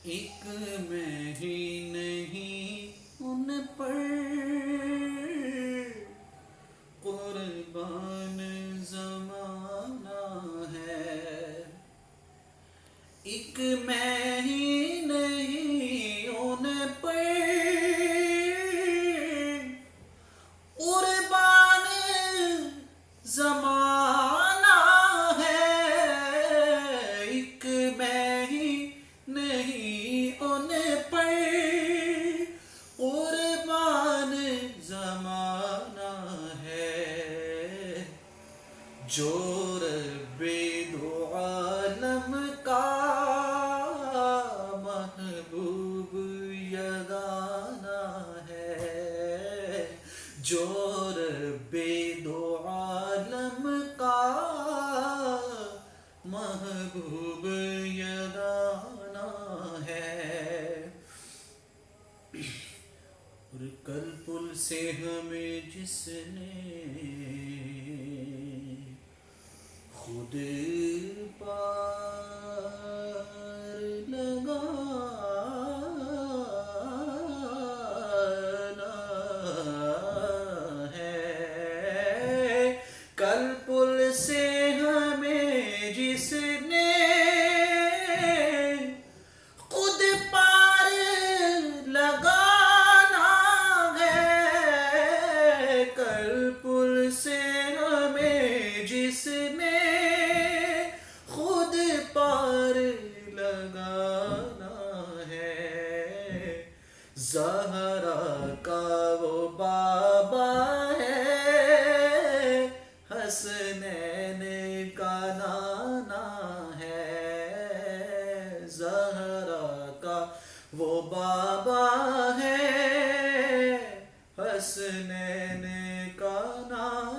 ایک میں ہی نہیں ان پر قربان زمانہ ہے، ایک میں ہی نہیں ان پر قربان زمانہ ہے، ایک میں ہی نہیں ان پر قربان زمانہ ہے، جو رب دو عالم کا محبوب یگانہ ہے، جو رب دو عالم کا محبوب یگانہ ہے۔ اور کل پل سے ہمیں جس نے خود پار لگانا ہے، کل پل سے ہمیں جس نے خود پار لگانا ہے، کل پل سے ہمیں جس نے خود پار لگانا ہے، زہرا کا وہ بابا ہے، حسنین کا نانا ہے، زہرا کا وہ بابا ہے، حسنین کا نانا